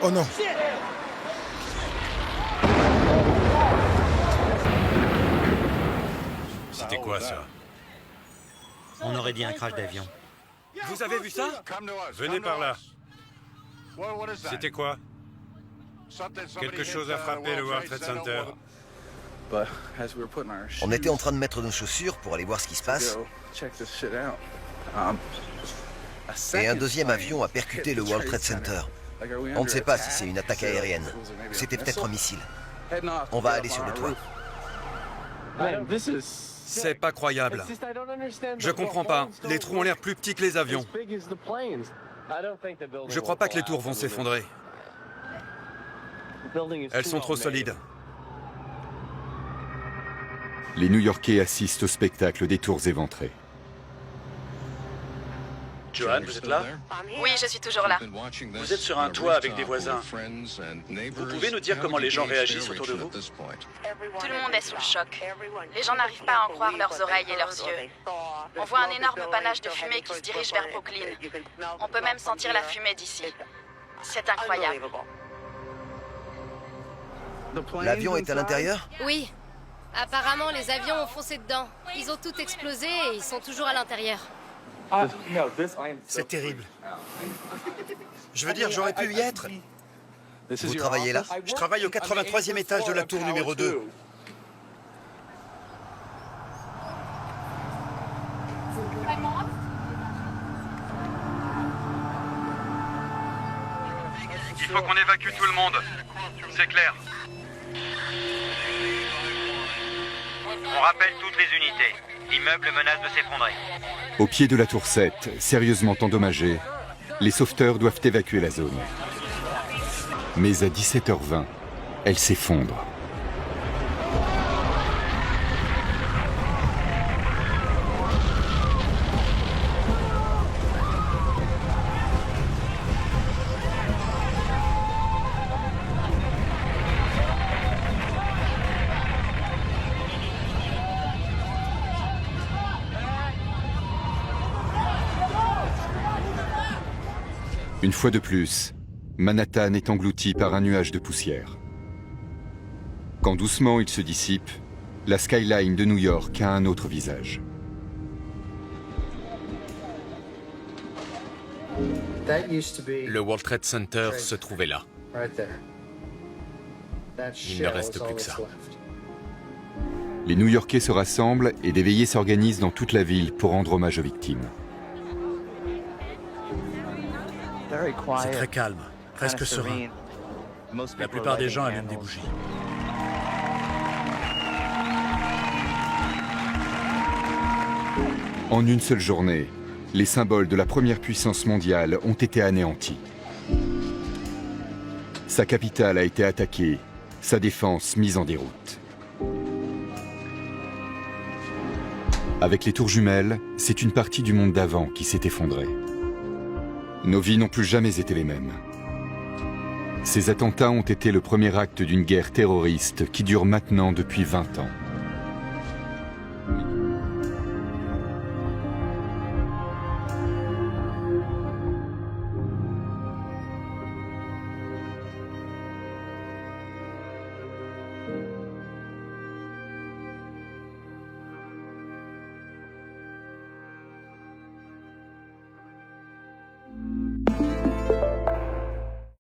Oh non. C'était quoi ça? On aurait dit un crash d'avion. Vous avez vu ça? Venez par là. C'était quoi? Quelque chose a frappé le World Trade Center. On était en train de mettre nos chaussures pour aller voir ce qui se passe. Et un deuxième avion a percuté le World Trade Center. On ne sait pas si c'est une attaque aérienne. C'était peut-être un missile. On va aller sur le toit. C'est pas croyable. Je comprends pas. Les trous ont l'air plus petits que les avions. Je crois pas que les tours vont s'effondrer. Elles sont trop solides. Les New-Yorkais assistent au spectacle des tours éventrées. Joanne, vous êtes là? Oui, je suis toujours là. Vous êtes sur un toit avec des voisins. Vous pouvez nous dire comment les gens réagissent autour de vous? Tout le monde est sous le choc. Les gens n'arrivent pas à en croire leurs oreilles et leurs yeux. On voit un énorme panache de fumée qui se dirige vers Brooklyn. On peut même sentir la fumée d'ici. C'est incroyable. L'avion est à l'intérieur? Oui. Apparemment, les avions ont foncé dedans. Ils ont tout explosé et ils sont toujours à l'intérieur. C'est terrible. Je veux dire, j'aurais pu y être. Vous travaillez là? Je travaille au 83e étage de la tour numéro 2. Il faut qu'on évacue tout le monde. C'est clair. On rappelle toutes les unités. L'immeuble menace de s'effondrer. Au pied de la tour 7, sérieusement endommagée, les sauveteurs doivent évacuer la zone. Mais à 17h20, elle s'effondre. Une fois de plus, Manhattan est englouti par un nuage de poussière. Quand doucement il se dissipe, la skyline de New York a un autre visage. Le World Trade Center se trouvait là. Il ne reste plus que ça. Les New-Yorkais se rassemblent et des veillées s'organisent dans toute la ville pour rendre hommage aux victimes. C'est très calme, presque serein. La plupart des gens allument des bougies. En une seule journée, les symboles de la première puissance mondiale ont été anéantis. Sa capitale a été attaquée, sa défense mise en déroute. Avec les tours jumelles, c'est une partie du monde d'avant qui s'est effondrée. Nos vies n'ont plus jamais été les mêmes. Ces attentats ont été le premier acte d'une guerre terroriste qui dure maintenant depuis 20 ans.